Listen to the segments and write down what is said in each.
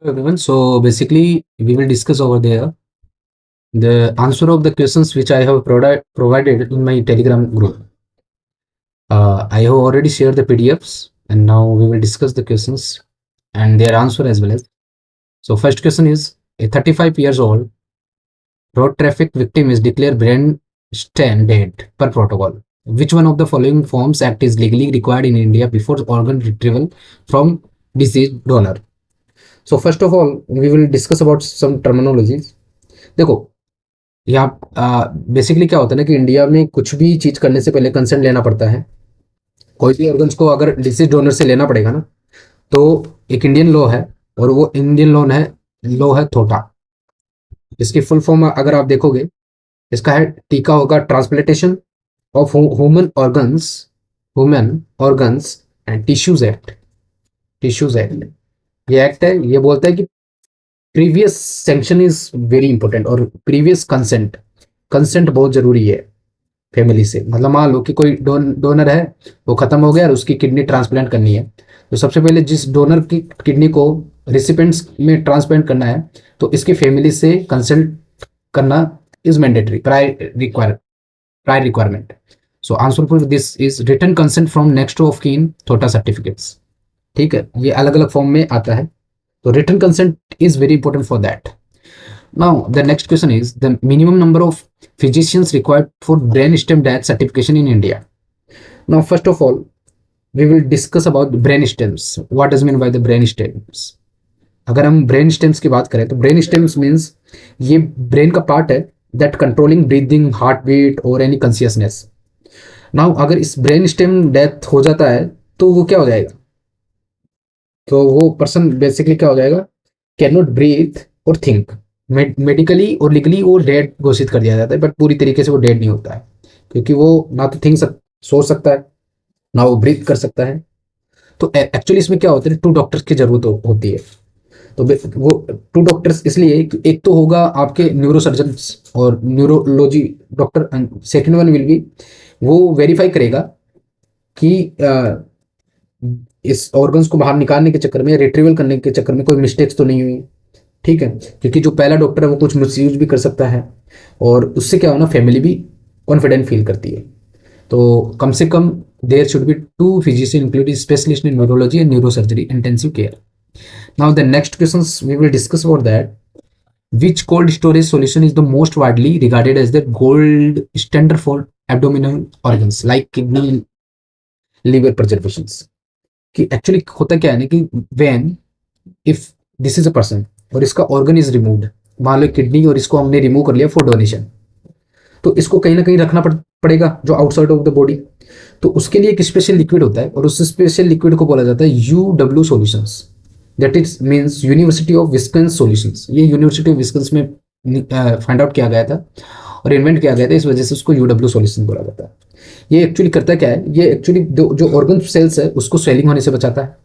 Everyone. So basically, we will discuss over there the answer of the questions which I have provided in my Telegram group. I have already shared the PDFs, and now we will discuss the questions and their answer as well as. So first question is: a 35 years old road traffic victim is declared brain stem dead per protocol. Which one of the following forms act is legally required in India before organ retrieval from deceased donor? So first of all, we will discuss about some terminologies. देखो, यहाँ basically क्या होता है ना कि India में कुछ भी चीज करने से पहले कंसेंट लेना पड़ता है। कोई भी ऑर्गन्स को अगर डिसीज डोनर से लेना पड़ेगा ना, तो एक इंडियन लॉ है, और वो इंडियन लॉ है थोटा। इसकी फुल फॉर्म अगर आप देखोगे, इसका है टीका होगा transplantation of human organs and tissues act. ये एक्ट है, ये बोलता है कि previous sanction is very important, और प्रीवियस कंसेंट कंसेंट बहुत जरूरी है फैमिली से। मतलब मान लो कि कोई डोनर है, वो खत्म हो गया और उसकी किडनी ट्रांसप्लांट करनी है, तो सबसे पहले जिस डोनर की किडनी को रिसिपेंट्स में ट्रांसप्लांट करना है, तो इसकी फैमिली से कंसल्ट करना is mandatory, prior requirement. So answer for this is written consent from next of kin थोटा सर्टिफिकेट्स। ठीक है, ये अलग अलग फॉर्म में आता है, तो written consent is very important for that. Now, the next question is the minimum number of physicians required for brainstem death certification in India. Now, first of all, we will discuss about brain stems. What does mean by the brain stems? अगर हम brain stems की बात करें, तो brain stems means ये brain का part है that controlling breathing, heart beat और एनी कॉन्सियसनेस। नाउ अगर इस ब्रेन स्टेम डेथ हो जाता है, तो वो क्या हो जाएगा? तो वो पर्सन बेसिकली क्या हो जाएगा? कैन नॉट ब्रीथ और थिंक। मेडिकली और लीगली वो डेड घोषित कर दिया जाता है, बट पूरी तरीके से वो डेड नहीं होता है, क्योंकि वो ना तो सोच सकता है, ना वो ब्रीथ कर सकता है। तो एक्चुअली इसमें क्या होता है, 2 डॉक्टर्स की जरूरत होती है। तो वो 2 डॉक्टर्स इसलिए कि एक तो होगा आपके न्यूरोसर्जन और neurology doctor, second one will be, वो वेरीफाई करेगा कि इस ऑर्गन्स को बाहर निकालने के चक्कर में, रिट्रीवल करने के चक्कर में कोई मिस्टेक्स तो नहीं हुई। ठीक है, क्योंकि जो पहला डॉक्टर है वो कुछ मिसयूज भी कर सकता है, और उससे क्या होना, फैमिली भी कॉन्फिडेंट फील करती है। तो कम से कम there should be 2 physician including specialist in neurology and neurosurgery intensive care. Now the next questions we will discuss about that. Which cold storage solution is the most widely regarded as the gold standard for abdominal organs like kidney, liver preservations? कि actually होता क्या है ना कि when if this is a person और इसका organ is removed, मान लो kidney और इसको हमने रिमूव कर लिया फॉर डोनेशन, तो इसको कहीं ना कहीं रखना पड़ेगा जो आउटसाइड ऑफ द बॉडी। तो उसके लिए एक स्पेशल लिक्विड होता है, और उस स्पेशल लिक्विड को बोला जाता है UW solutions. That is means university of Wisconsin solutions. ये यूनिवर्सिटी ऑफ विस्कन्स में फाइंड आउट किया गया था और इन्वेंट किया गया था, इस वजह से उसको UW सॉल्यूशन बोला जाता है। ये एक्चुअली करता क्या है, ये एक्चुअली जो ऑर्गन सेल्स है उसको स्वेलिंग होने से बचाता है।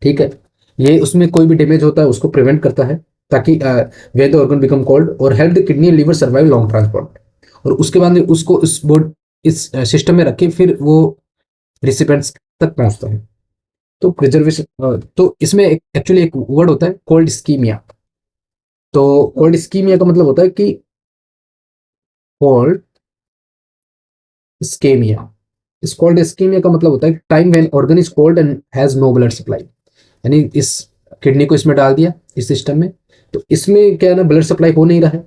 ठीक है, ये उसमें कोई भी डैमेज होता है उसको प्रिवेंट करता है, ताकि वे द ऑर्गन बिकम कोल्ड और help the kidney liver survive long transport. और उसके बाद में उसको इस सिस्टम में रखे, फिर वो रिसिपेंट्स तक पहुंचता है। तो प्रिजर्वेशन, तो इसमें एक्चुअली एक वर्ड होता है कोल्ड स्कीमिया। तो कोल्ड स्कीमिया का मतलब होता है कि कोल्ड स्केमिया। इस कोल्ड स्कीमिया का मतलब होता है time when organ is cold and has no blood supply. यानी इस किडनी को इसमें डाल दिया इस सिस्टम में, तो इसमें क्या है ना, ब्लड सप्लाई हो नहीं रहा है,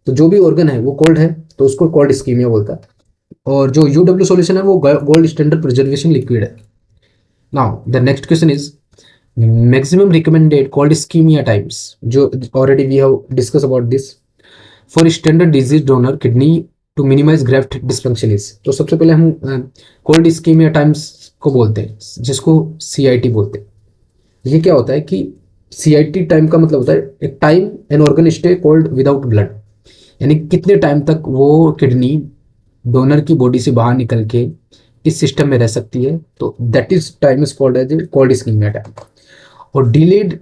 तो जो भी ऑर्गन है वो कोल्ड है, तो उसको कोल्ड इस्कीमिया बोलता है। और जो UW सॉल्यूशन है वो गोल्ड स्टैंडर्ड प्रिजर्वेशन लिक्विड है। Now the next question is maximum recommended cold ischaemia times, जो already we have discuss about this for standard disease donor kidney to minimize graft dysfunction. तो सबसे पहले हम cold ischaemia times को बोलते हैं, जिसको CIT बोलते हैं। ये क्या होता है कि CIT टाइम का मतलब होता है एक time an organ stay cold without blood, यानी कितने टाइम तक वो किडनी डोनर की बॉडी से बाहर निकल के इस सिस्टम में रह सकती है, तो that is time is called as cold ischaemia time. और डिलेड,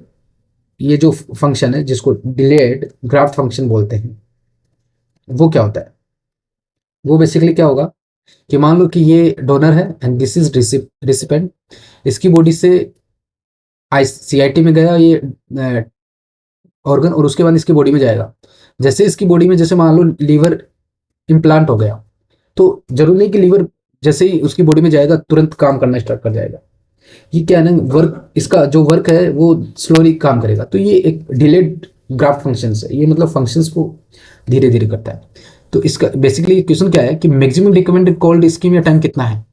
ये जो फंक्शन है जिसको डिलेड ग्राफ्ट फंक्शन बोलते हैं, वो क्या होता है? वो बेसिकली क्या होगा कि मान लो कि ये डोनर है एंड दिस इज रिसिपेंट, इसकी बॉडी से CIT में गया ये ऑर्गन, और उसके बाद इसकी बॉडी में जाएगा। जैसे इसकी बॉडी में, जैसे मान लो लीवर इम्प्लांट हो गया, तो जरूरी नहीं कि लीवर जैसे ही उसकी बॉडी में जाएगा तुरंत काम करना स्टार्ट कर जाएगा। ये क्या है ना, वर्क, इसका जो वर्क है वो स्लोली काम करेगा। तो ये एक डिलेड ग्राफ्ट फंक्शंस है, ये मतलब फंक्शंस को धीरे धीरे करता है। तो इसका बेसिकली क्वेश्चन क्या है कि maximum recommended cold ischaemia time कितना है।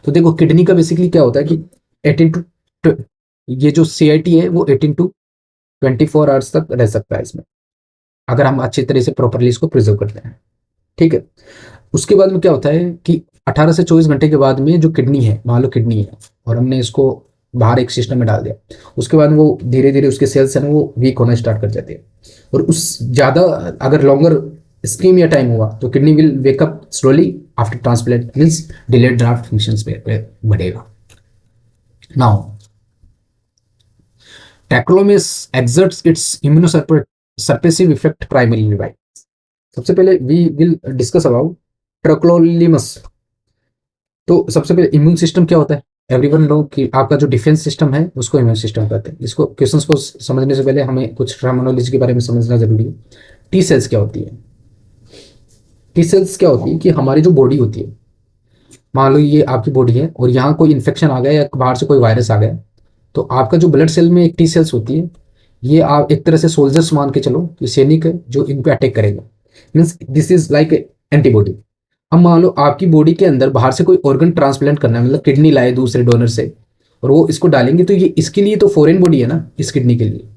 तो देखो किडनी का बेसिकली क्या होता है कि 18 टू, ये जो CIT है वो 18 to 24 आवर्स तक रह सकता है इसमें, अगर हम अच्छी तरह से प्रॉपरली इसको प्रिजर्व करते हैं। ठीक है। उसके बाद में क्या होता है कि 18 से 24 घंटे के बाद में जो किडनी है, मान लो किडनी है और हमने इसको बाहर एक सिस्टम में डाल दिया, उसके बाद वो धीरे धीरे उसके सेल्स है ना वो वीक होना स्टार्ट कर जाते हैं। और उस ज़्यादा अगर लॉन्गर स्कीम या टाइम हुआ तो kidney will wake up slowly after transplant, means delayed draft functions पे बढ़ेगा। Now tacrolimus exerts its immunosuppressive effect primarily by, सबसे पहले वी विल डिस्कस अबाउट ट्रैक्लोलिमस। तो सबसे पहले इम्यून सिस्टम क्या होता है, एवरीवन नो कि आपका जो डिफेंस सिस्टम है उसको इम्यून सिस्टम कहते हैं। इसको क्वेश्चंस को समझने से पहले हमें कुछ टर्मिनोलॉजी के बारे में समझना जरूरी है। टी सेल्स क्या होती है, टी सेल्स क्या होती है कि हमारी जो बॉडी होती है, मान लो ये आपकी बॉडी है और यहाँ कोई इन्फेक्शन आ गया या बाहर से कोई वायरस आ गया, तो आपका जो ब्लड सेल में एक टी सेल्स होती है, ये आप एक तरह से सोल्जर्स मान के चलो, ये सैनिक है जो इन पे अटैक करेगा, means this is like antibody. अब मान लो आपकी बॉडी के अंदर बाहर से कोई ऑर्गन ट्रांसप्लांट करना है, मतलब किडनी लाए दूसरे डोनर से और वो इसको डालेंगे, तो ये इसके लिए तो फॉरेन बॉडी है ना, इस किडनी के लिए।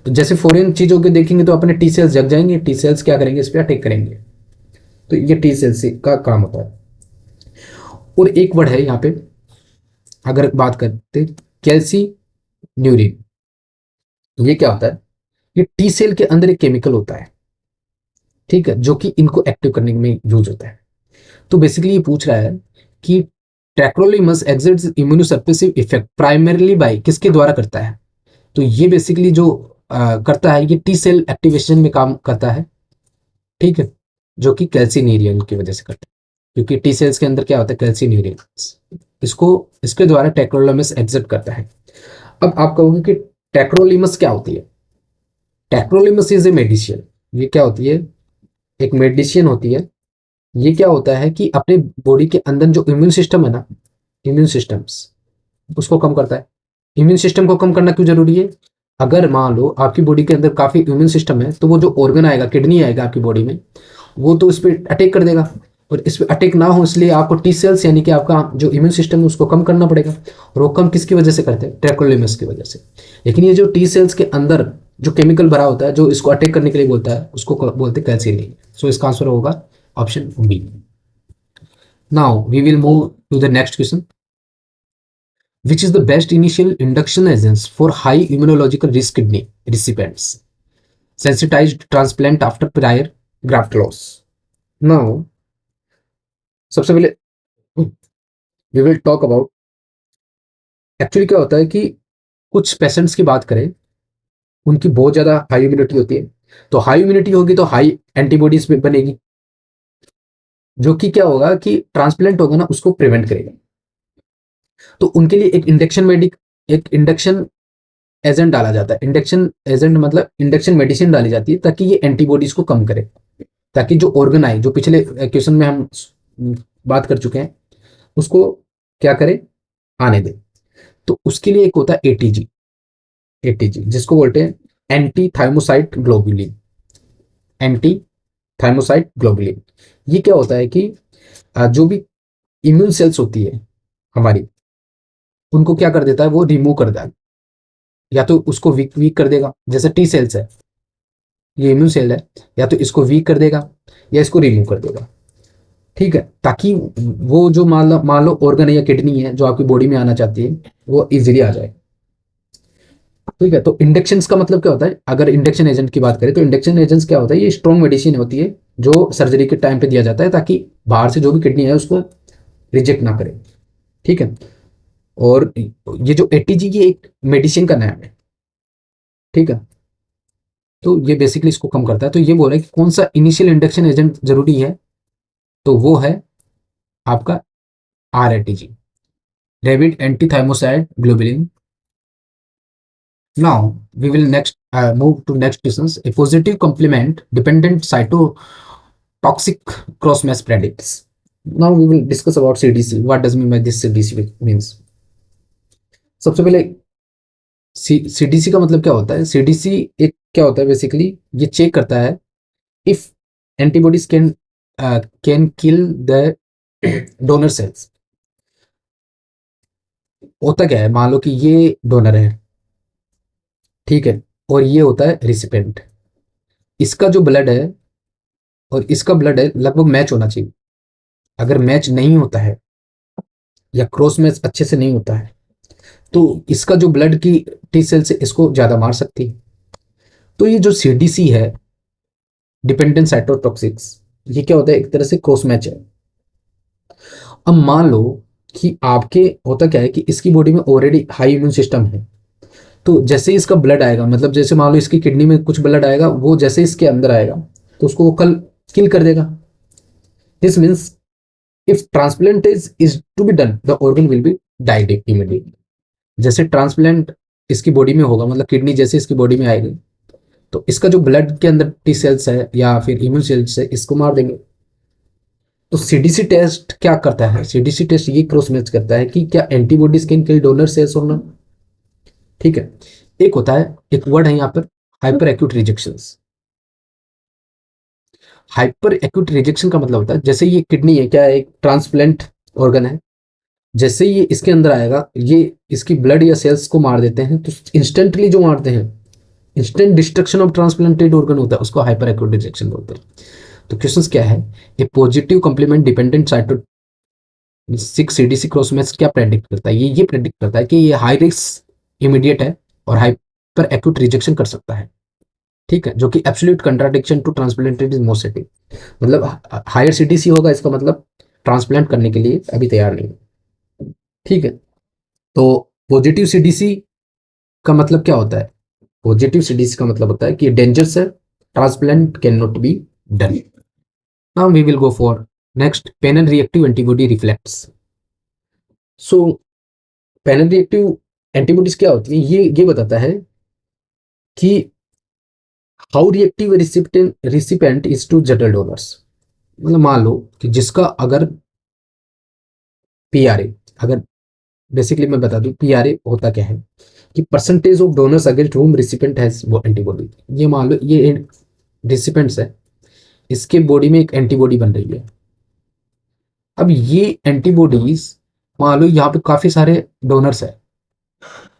तो जैसे फॉरेन चीजों के देखेंगे तो अपने टी सेल्स जग जाएंगे, टी सेल्स क्या करेंगे, इस पर अटैक करेंगे। तो ये टी सेल्स का काम होता है। और एक वर्ड है यहाँ पे, अगर बात करते कैल्सी न्यूरिन, ये क्या होता है, ये टी सेल के अंदर एक केमिकल होता है, ठीक है, जो कि इनको एक्टिव करने में यूज होता है। तो बेसिकली ये पूछ रहा है कि tacrolimus exerts immunosuppressive effect primarily by, किसके द्वारा करता है। तो ये बेसिकली जो करता है ये टी सेल एक्टिवेशन में काम करता है, ठीक है, जो कि कैल्सिनेरियन की वजह से करता है, क्योंकि टी सेल्स के अंदर क्या होता है, कैल्सिनेरियन, इसको इसके द्वारा ट्रैक्रोलिमस एक्सर्ट करता है। अब आप कहोगे कि ट्रैक्रोलिमस क्या होती है। ट्रैक्रोलिमस इज ए मेडिसिन, ये क्या होती है, एक मेडिसिन होती है। ये क्या होता है कि अपने बॉडी के अंदर जो इम्यून सिस्टम है ना, इम्यून सिस्टम्स, उसको कम करता है। इम्यून सिस्टम को कम करना क्यों जरूरी है, अगर मान लो आपकी बॉडी के अंदर काफी इम्यून सिस्टम है, तो वो जो ऑर्गन आएगा, किडनी आएगा आपकी बॉडी में, वो तो इस पर अटैक कर देगा। और इस पर अटैक ना हो इसलिए आपको टी सेल्स यानी कि आपका जो इम्यून सिस्टम है उसको कम करना पड़ेगा। और वो कम किसकी वजह से करते हैं, ट्रैक्रोलिमस की वजह से। लेकिन ये जो टी सेल्स के अंदर जो केमिकल भरा होता है जो इसको अटैक करने के लिए बोलता है, उसको बोलते हैं कैल्सियम। सो इसका आंसर होगा option B. Now we will move to the next question, which is the best initial induction agents for high immunological risk kidney recipients sensitized transplant after prior graft loss। now सबसे पहले we will talk about, actually क्या होता है कि कुछ patients की बात करें, उनकी बहुत ज़्यादा हाई इम्यूनिटी होती है। तो हाई इम्यूनिटी होगी तो हाई एंटीबॉडीज बनेगी, जो कि क्या होगा कि ट्रांसप्लांट होगा ना उसको प्रिवेंट करेगा। तो उनके लिए एक इंडक्शन एजेंट डाला जाता है। इंडक्शन एजेंट मतलब इंडक्शन मेडिसिन डाली जाती है ताकि ये एंटीबॉडीज को कम करे, ताकि जो ऑर्गन आए, जो पिछले क्वेश्चन में हम बात कर चुके हैं, उसको क्या करे, आने दे। तो उसके लिए एक होता है एटीजी, एटीजी जिसको बोलते हैं anti thymocyte globulin, anti thymocyte globulin. ये क्या होता है कि जो भी इम्यून सेल्स होती है हमारी, उनको क्या कर देता है, वो रिमूव कर देता है, या तो उसको वीक वीक कर देगा, जैसे टी सेल्स है, ये इम्यून सेल है, या तो इसको वीक कर देगा या इसको रिमूव कर देगा, ठीक है, ताकि वो जो मान लो ऑर्गन है या किडनी है जो आपकी बॉडी में आना चाहती है वो इजीली आ जाए। ठीक है। तो इंडक्शन का मतलब क्या होता है, अगर इंडक्शन एजेंट की बात करें तो इंडक्शन एजेंट्स क्या होता है, ये स्ट्रॉन्ग मेडिसिन होती है जो सर्जरी के टाइम पे दिया जाता है ताकि बाहर से जो भी किडनी है उसको रिजेक्ट ना करे, ठीक है। और ये जो एटीजी की एक मेडिसिन का नाम है, ठीक है, तो ये बेसिकली इसको कम करता है। तो ये बोल रहा है कि कौन सा इनिशियल इंडक्शन एजेंट जरूरी है, तो वो है आपका RATG, rabbit anti thymocyte globulin. Now we will next move to next questions. A positive complement dependent cytotoxic cross match predicts. Now we will discuss about CDC. What does mean by this CDC means? सबसे पहले CDC का मतलब क्या होता है? CDC एक क्या होता है बेसिकली, ये चेक करता है if antibodies can kill the donor cells. होता क्या है, मान लो कि ये डोनर है, ठीक है, और ये होता है रिसिपेंट। इसका जो ब्लड है और इसका ब्लड है लगभग मैच होना चाहिए। अगर मैच नहीं होता है या क्रॉस मैच अच्छे से नहीं होता है तो इसका जो ब्लड की टी सेल्स है इसको ज्यादा मार सकती है। तो ये जो सीडीसी है, डिपेंडेंट साइटोटॉक्सिक्स, ये क्या होता है, एक तरह से क्रॉस मैच है। अब मान लो कि आपके होता क्या है कि इसकी बॉडी में ऑलरेडी हाई इम्यून सिस्टम है, तो जैसे ही इसका ब्लड आएगा, मतलब जैसे मान लो इसकी किडनी में कुछ ब्लड आएगा, वो जैसे इसके अंदर आएगा तो उसको वो कल किल कर देगा। This means if transplant is to be done the organ will be died immediately. जैसे ट्रांसप्लांट इसकी बॉडी में होगा, मतलब किडनी जैसे इसकी बॉडी में आएगी तो इसका जो ब्लड के अंदर टी सेल्स है या फिर इम्यून सेल्स है इसको मार देंगे। तो सीडीसी टेस्ट क्या करता है? सीडीसी टेस्ट ये क्रॉस मैच करता है कि क्या antibodies can kill donor cells और नॉट। ठीक है। एक होता है, एक वर्ड है यहाँ पर, hyper acute rejection. Hyper acute rejection का मतलब होता है जैसे ये किडनी है, क्या है, एक ट्रांसप्लांट ऑर्गन है, जैसे ये इसके अंदर आएगा ये इसकी ब्लड या सेल्स को मार देते हैं, तो इंस्टेंटली जो मारते हैं, instant destruction of transplanted organ होता है, उसको हाइपर एक्यूट रिजेक्शन बोलते हैं। तो क्वेश्चन क्या है, A positive complement dependent cyto 6 CDC cross match क्या प्रेडिक्ट करता है? ये प्रेडिक्ट करता है कि ये हाई रिस्क इमीडिएट है और हाइपर एक्यूट रिजेक्शन कर सकता है। ठीक है, जो कि absolute contradiction to transplanted is most setting. मतलब हायर सीडीसी होगा, इसका मतलब ट्रांसप्लांट करने के लिए अभी तैयार नहीं है। ठीक है। तो पॉजिटिव सीडीसी का मतलब क्या होता है? पॉजिटिव सीडीसी का मतलब होता है कि डेंजरस है, transplant can not be done. Now we will go for next, panel reactive antibody reflex. So panel reactive antibodies क्या होती है, ये बताता है कि how reactive recipient is to general donors. मतलब मान लो कि जिसका अगर पीआरए, अगर बेसिकली मैं बता दूं पीआरए होता क्या है कि percentage of donors against whom recipient has वो एंटीबॉडी। ये मान लो ये रिसिपेंट्स है, इसके बॉडी में एक एंटीबॉडी बन रही है। अब ये एंटीबॉडीज मान लो यहाँ पे काफी सारे डोनर्स है,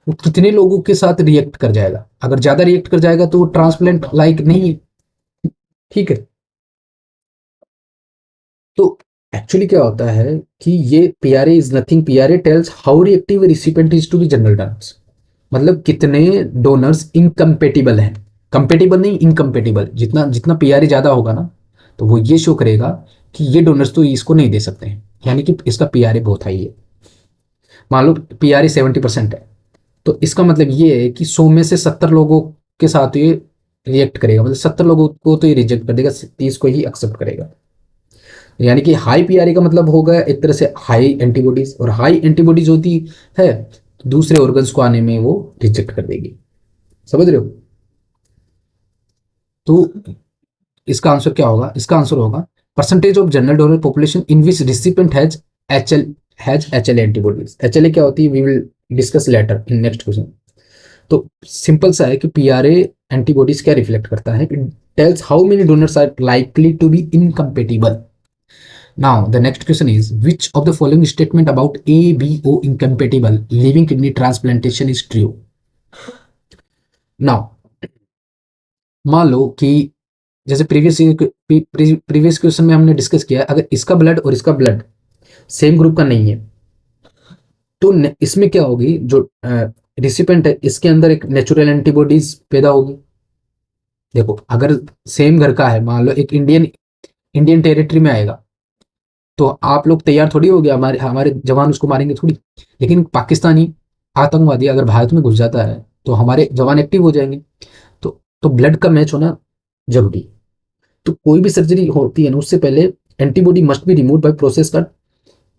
वो कितने लोगों के साथ रिएक्ट कर जाएगा? अगर ज्यादा रिएक्ट कर जाएगा तो वो ट्रांसप्लांट लाइक नहीं है। ठीक है। तो एक्चुअली क्या होता है कि ये PRA is nothing, PRA tells how reactive recipient is to be general donors. मतलब कितने डोनर्स इनकम्पेटिबल हैं, कंपेटिबल नहीं, इनकम्पेटिबल। जितना जितना पीआरए ज्यादा होगा ना तो वो ये शो करेगा कि ये डोनर्स तो इसको नहीं दे सकते हैं, यानी कि इसका पीआरए बहुत हाई है। मान लो पीआरए 70% है, तो इसका मतलब ये है कि 100 में से 70 लोगों के साथ ये रिएक्ट करेगा, मतलब 70 लोगों को तो ये रिजेक्ट कर देगा, 30 को ही एक्सेप्ट करेगा। यानी कि हाई पीआरए का मतलब होगा एक तरह से हाई एंटीबॉडीज, और हाई एंटीबॉडीज होती है दूसरे ऑर्गन्स को आने में वो रिजेक्ट कर देगी। समझ रहे हो? तो इसका आंसर क्या होगा? इसका आंसर होगा percentage of general donor population in which recipient has HL antibodies. HLA क्या होती है we will discuss later in next question. तो सिंपल सा है कि पीआरए एंटीबॉडीज क्या रिफ्लेक्ट करता है, it tells how many donors are likely to be incompatible. Now, the next question is, which of the following statement about ABO incompatible living kidney transplantation is true? Now, मान लो कि जैसे previous question में हमने discuss किया, अगर इसका blood और इसका ब्लड सेम ग्रुप का नहीं है तो इसमें क्या होगी, जो रिसिपेंट है इसके अंदर एक नेचुरल एंटीबॉडीज पैदा होगी। देखो अगर सेम घर का है, मान लो एक इंडियन इंडियन टेरिटरी में आएगा तो आप लोग तैयार थोड़ी हो गया, हमारे हमारे जवान उसको मारेंगे थोड़ी। लेकिन पाकिस्तानी आतंकवादी अगर भारत में घुस जाता है तो हमारे जवान एक्टिव हो जाएंगे। तो ब्लड का मैच होना जरूरी है। तो कोई भी सर्जरी होती है ना उससे पहले antibody must be remove by process का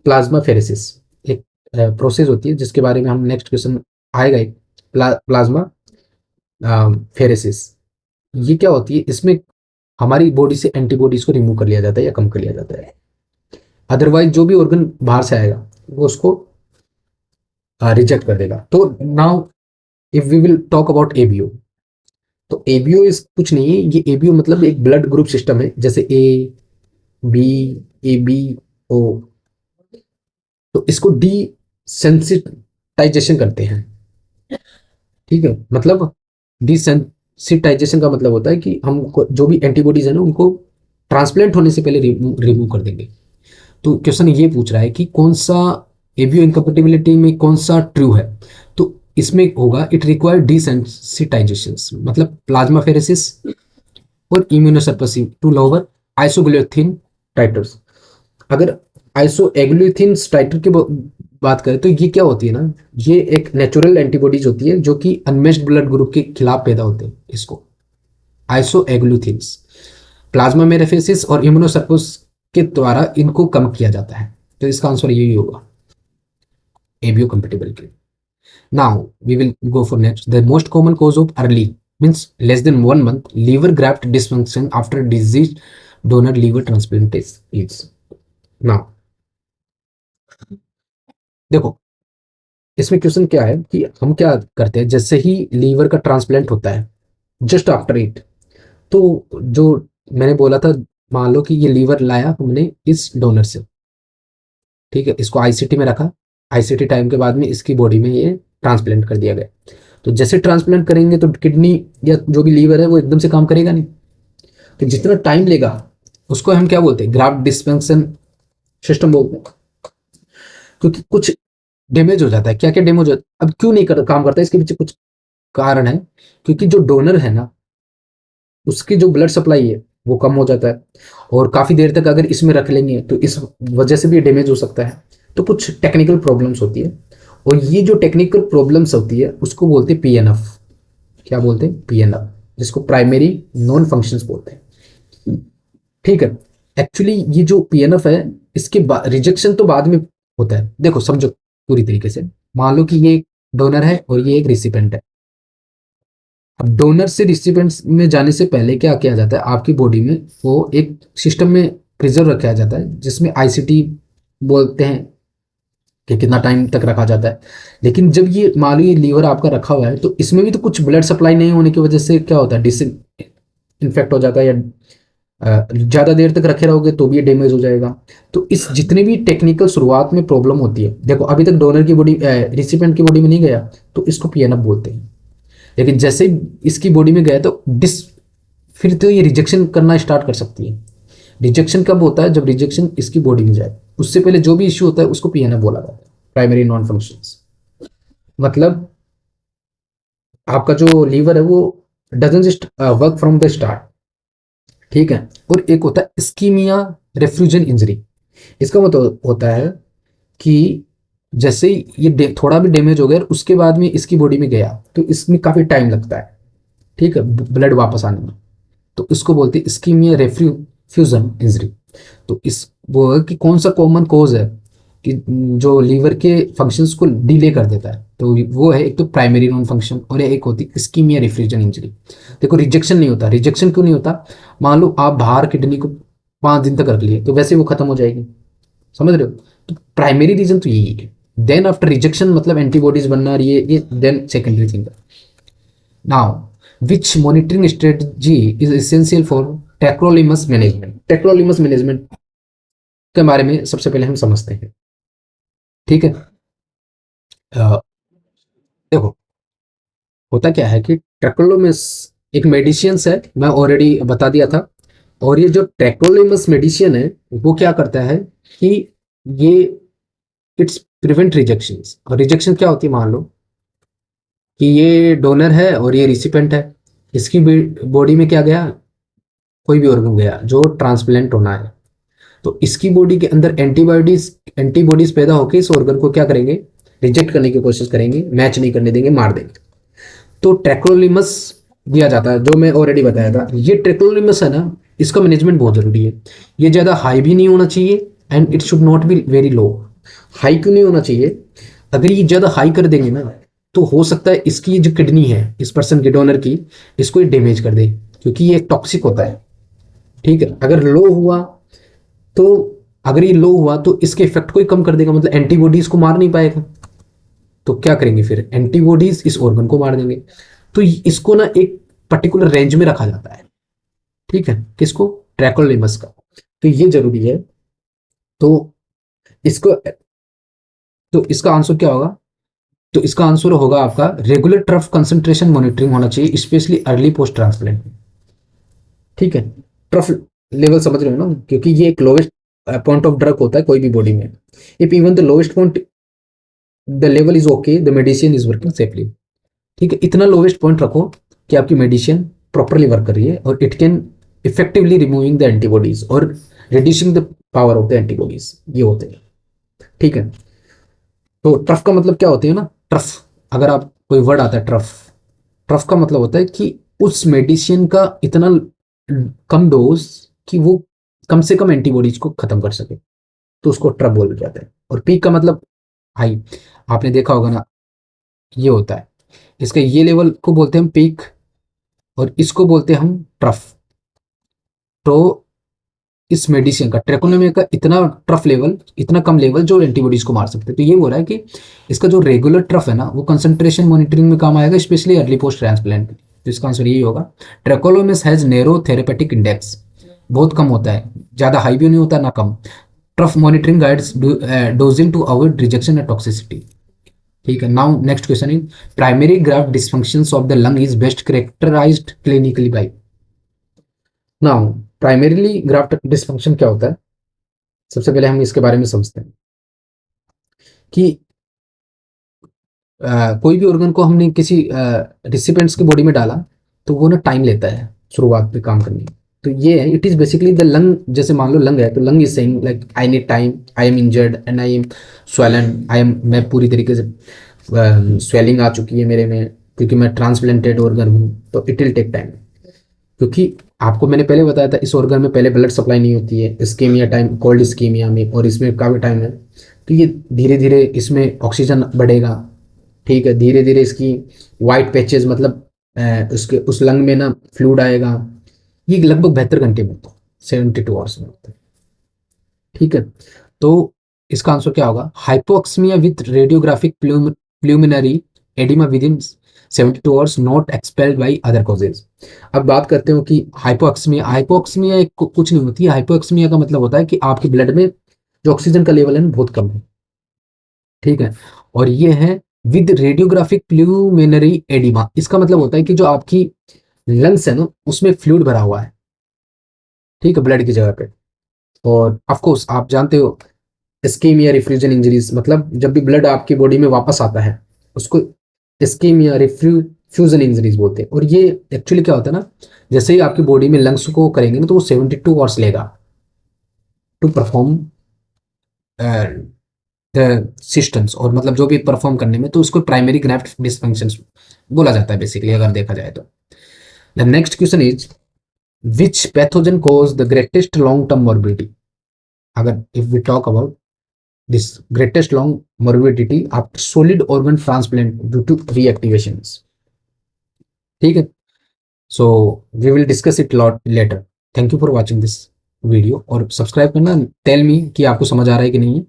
प्लाज्मा फेरेसिस। एक प्रोसेस होती है जिसके बारे में हम नेक्स्ट क्वेश्चन आएगा, एक प्लाज्मा फेरेसिस, ये क्या होती है, इसमें हमारी बॉडी से एंटीबॉडीज को रिमूव कर लिया जाता है या कम कर लिया जाता है। अदरवाइज जो भी ऑर्गन बाहर से आएगा वो उसको रिजेक्ट कर देगा। तो now if we will talk about ABO, तो एबीओ इस कुछ नहीं है, ये एबीओ मतलब एक ब्लड ग्रुप सिस्टम है, जैसे A B, A B O. तो इसको डिसेंसिटाइजेशन करते हैं, ठीक है। मतलब डिसेंसिटाइजेशन का मतलब होता है कि हम जो भी एंटीबॉडीज है ना उनको ट्रांसप्लांट होने से पहले रिमूव कर देंगे। तो क्वेश्चन ये पूछ रहा है कि कौन सा एबीओ इनकम्पेटिबिलिटी में कौन सा ट्रू है। तो इसमें होगा इट रिक्वायर डिसेंसिटाइजेशन, मतलब प्लाज्मा फेरेसिस और इम्यूनोसप्रेसिव टू लोअर आइसोग्लियोथिन टाइटर्स। अगर आइसोएग्लियोथिन टाइटर की बात करें तो ये क्या होती है ना, ये एक नेचुरल एंटीबॉडीज होती है जो कि अनमेच्ड ब्लड ग्रुप के खिलाफ पैदा होते हैं। इसको आइसोएग्लूथिन्स प्लाज्मा मेरेफेसिस और इम्यूनोसप्रेस के द्वारा इनको कम किया जाता है। तो इसका आंसर यही होगा, ABO compatibility. Now we will go for next, the most common cause of early means less than 1 month liver graft dysfunction after disease donor liver transplantation is। Now देखो, इसमें क्वेश्चन क्या है कि हम क्या करते हैं, जैसे ही लीवर का ट्रांसप्लांट होता है जस्ट आफ्टर इट, तो जो मैंने बोला था, मान लो कि ये लीवर लाया हमने इस डोनर से, ठीक है, इसको आईसीटी में रखा, आईसीटी टाइम के बाद में इसकी बॉडी में ये ट्रांसप्लांट कर दिया गया। तो जैसे ट्रांसप्लांट करेंगे तो किडनी या जो भी लीवर है वो एकदम से काम करेगा नहीं, तो जितना टाइम लेगा उसको हम क्या बोलते हैं, ग्राफ्ट डिस्पेंसन सिस्टम बोलते हैं। क्योंकि कुछ डैमेज हो जाता है, क्या क्या डैमेज हो जाता है, अब क्यों नहीं काम करता है, इसके पीछे कुछ कारण है। क्योंकि जो डोनर है ना उसकी जो ब्लड सप्लाई है वो कम हो जाता है, और काफ़ी देर तक अगर इसमें रख लेंगे तो इस वजह से भी डैमेज हो सकता है। तो कुछ टेक्निकल प्रॉब्लम्स होती है, और ये जो टेक्निकल प्रॉब्लम्स होती है उसको बोलते हैं पीएनएफ। क्या बोलते हैं, पीएनएफ, जिसको प्राइमरी नॉन फंक्शंस बोलते हैं, ठीक है। एक्चुअली ये जो पीएनएफ है इसके रिजेक्शन तो बाद में होता है। देखो समझो पूरी तरीके से, मान लो कि ये एक डोनर है और ये एक रिसिपेंट है। अब डोनर से रिसिपेंट्स में जाने से पहले क्या किया जाता है, आपकी बॉडी में वो एक सिस्टम में प्रिजर्व रखा जाता है जिसमें आईसीटी बोलते हैं, कि कितना टाइम तक रखा जाता है। लेकिन जब ये मान लो ये लीवर आपका रखा हुआ है तो इसमें भी तो कुछ ब्लड सप्लाई नहीं होने की वजह से क्या होता है, डिस इन्फेक्ट हो जाता है, या ज़्यादा देर तक रखे रहोगे तो भी ये डैमेज हो जाएगा। तो इस जितने भी टेक्निकल शुरुआत में प्रॉब्लम होती है, देखो अभी तक डोनर की बॉडी रिसिपेंट की बॉडी में नहीं गया तो इसको पीएनएफ बोलते हैं। लेकिन जैसे ही इसकी बॉडी में गया तो फिर तो ये रिजेक्शन करना स्टार्ट कर सकती है। रिजेक्शन कब होता है, जब रिजेक्शन इसकी बॉडी में जाए, उससे पहले जो भी इश्यू होता है उसको पीएनएफ बोला जाता है, प्राइमरी नॉन फंक्शंस। मतलब आपका जो लीवर है वो doesn't just work from the start, ठीक है। और एक होता है इस्कीमिया रेफ्यूजन इंजरी। इसका मतलब होता है कि जैसे ही ये थोड़ा भी डैमेज हो गया और उसके बाद में इसकी बॉडी में गया तो इसमें काफ़ी टाइम लगता है, ठीक है, ब्लड वापस आने में। तो इसको बोलते हैं इस्कीमिया रेफ्यूजन इंजरी। तो इस वो है कि कौन सा कॉमन कॉज है कि जो लीवर के फंक्शंस को डिले कर देता है, तो वो है एक तो प्राइमरी नॉन फंक्शन और एक होती है इस्कीमिया रेफ्यूजन इंजरी। देखो रिजेक्शन नहीं होता, रिजेक्शन क्यों नहीं होता, मान लो आप बाहर किडनी को 5 दिन तक रख लिए तो वैसे वो खत्म हो जाएगी, समझ रहे हो। तो प्राइमरी रीजन तो यही है, देन आफ्टर रिजेक्शन मतलब एंटीबॉडीज बनना, और ये then secondary thing. Now which monitoring strategy is essential for tacrolimus management. Tacrolimus management के बारे में सबसे पहले हम समझते हैं, ठीक है। अ, देखो होता क्या है कि टेक्रोलिमस एक मेडिसिन है, मैं ऑलरेडी बता दिया था। और ये जो टेक्रोलिमस मेडिसिन है वो क्या करता है कि ये इट्स प्रिवेंट रिजेक्शन। और रिजेक्शन क्या होती है, मान लो कि ये डोनर है और ये रिसिपेंट है, इसकी बॉडी में क्या गया, कोई भी ऑर्गन गया जो ट्रांसप्लांट होना है, तो इसकी बॉडी के अंदर एंटीबॉडीज एंटीबॉडीज पैदा होकर इस ऑर्गन को क्या करेंगे, रिजेक्ट करने की कोशिश करेंगे, मैच नहीं करने देंगे, मार देंगे। तो ट्रेक्रोलिमस दिया जाता है, जो मैं ऑलरेडी बताया था। ये ट्रेक्रोलिमस है ना, इसका मैनेजमेंट बहुत जरूरी है। ये ज़्यादा हाई भी नहीं होना चाहिए and it should not be very low. High क्यों नहीं होना चाहिए, अगर ये ज़्यादा हाई कर देंगे ना तो हो सकता है इसकी जो किडनी है इस पर्सन की डोनर की, इसको ये डैमेज कर दे, क्योंकि ये टॉक्सिक होता है। ठीक है, अगर लो हुआ तो, अगर ये लो हुआ तो इसके इफेक्ट को ही कम कर देगा, मतलब एंटीबॉडीज को मार नहीं पाएगा। तो क्या करेंगे फिर, एंटीबॉडीज इस ऑर्गन को मार देंगे। तो इसको ना एक पर्टिकुलर रेंज में रखा जाता है। ठीक है, किसको, ट्रैकोलिमस का। तो ये जरूरी है। तो इसको, तो इसका आंसर क्या होगा, तो इसका आंसर होगा आपका रेगुलर ट्रफ कंसंट्रेशन मॉनिटरिंग होना चाहिए, स्पेशली अर्ली पोस्ट ट्रांसप्लांट। ठीक है, ट्रफ लेवल समझ रहे हो ना, क्योंकि ये एक लोवेस्ट पॉइंट ऑफ ड्रग होता है कोई भी बॉडी में। If even the lowest point the level is okay, the medicine is working safely. ठीक है, इतना लोवेस्ट पॉइंट रखो कि आपकी मेडिसिन प्रॉपरली वर्क कर रही है और it can effectively removing the antibodies और reducing the power of the antibodies, ये होते हैं। ठीक है, तो ट्रफ का मतलब क्या होती है ना, ट्रफ, अगर आप कोई वर्ड आता है ट्रफ, ट्रफ का मतलब होता है कि उस मेडिसिन का इतना कम डोज कि वो कम से कम एंटीबॉडीज को खत्म कर सके, तो उसको ट्रफ बोल जाता है। और पीक का मतलब हाई, आपने देखा होगा ना, ये होता है, इसका ये लेवल को बोलते हैं हम पीक और इसको बोलते हैं हम ट्रफ। तो इस मेडिसिन का ट्रेकोनोमी का इतना ट्रफ लेवल, इतना कम लेवल जो एंटीबॉडीज को मार सकते हैं। तो ये बोल रहा है कि इसका जो रेगुलर ट्रफ है ना, वो कंसंट्रेशन मॉनिटरिंग में काम आएगा, स्पेशली अर्ली पोस्ट ट्रांसप्लांट। तो इसका आंसर यही होगा। ट्रेकोलोमिस हैज नैरो थेरेपेटिक इंडेक्स, बहुत कम होता है, ज्यादा हाई भी नहीं होता ना कम। Trough monitoring guides dosing to avoid rejection and toxicity. ठीक है, now next question is primary graft dysfunctions of the lung is best characterized clinically by. Now primarily graft dysfunction क्या होता है, सबसे पहले हम इसके बारे में समझते हैं कि कोई भी ऑर्गन को हमने किसी रिसिपेंट्स की बॉडी में डाला तो वो ना टाइम लेता है शुरुआत में काम करने में। तो ये है, it is basically the lung, जैसे मान लो लंग है तो lung is saying like I need time, I am injured and I am swollen, I am, मैं पूरी तरीके से स्वेलिंग आ चुकी है मेरे में, क्योंकि मैं ट्रांसप्लांटेड ऑर्गन हूँ, तो इट विल टेक टाइम। क्योंकि आपको मैंने पहले बताया था इस ऑर्गन में पहले ब्लड सप्लाई नहीं होती है, इस्कीमिया टाइम, कोल्ड इस्कीमिया में, और इसमें काफ़ी टाइम है। तो ये धीरे धीरे इसमें ऑक्सीजन बढ़ेगा। ठीक है, धीरे धीरे इसकी वाइट पैचेस, मतलब उसके उस लंग में ना फ्लूड आएगा। ये लगभग 72 घंटे में होता है, 72 आवर्स में होता है। ठीक है, तो इसका आंसर क्या होगा, hypoxaemia with radiographic pulmonary oedema within 72 hours not explained by other causes. अब बात करते हो कि हाइपोक्सिमिया, हाइपोक्सिमिया कुछ नहीं होती है। हाइपोक्सिमिया का मतलब होता है कि आपके ब्लड में जो ऑक्सीजन का लेवल है ना बहुत कम है। ठीक है, और ये है विद रेडियोग्राफिक प्लूमिनरी एडिमा, इसका मतलब होता है कि जो आपकी लंग्स है ना उसमें फ्लूइड भरा हुआ है। ठीक है, ब्लड की जगह पे। और ऑफ कोर्स आप जानते हो इस्कीमिया रिफ्यूजन इंजरीज, मतलब जब भी ब्लड आपकी बॉडी में वापस आता है उसको इस्कीमिया रिफ्यूजन इंजरीज बोलते हैं। और ये एक्चुअली क्या होता है ना, जैसे ही आपकी बॉडी में लंग्स को करेंगे ना तो वो 72 आवर्स लेगा टू परफॉर्म द सिस्टम्स, और मतलब जो भी परफॉर्म करने में, तो उसको प्राइमरी ग्राफ्ट डिसफंक्शन बोला जाता है बेसिकली, अगर देखा जाए तो। The next question is which pathogen cause the greatest long term morbidity. अगर if we talk about this greatest long morbidity after solid organ transplant due to reactivations. ठीक है, so we will discuss it lot later. Thank you for watching this video, और subscribe करना, tell me कि आपको समझ आ रहा है कि नहीं है।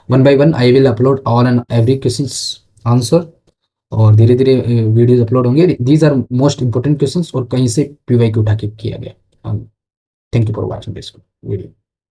One by one I will upload all and every questions answer, और धीरे धीरे वीडियोज अपलोड होंगे। These are most important questions और कहीं से पीवाई को उठा के किया गया। Thank you for watching this video.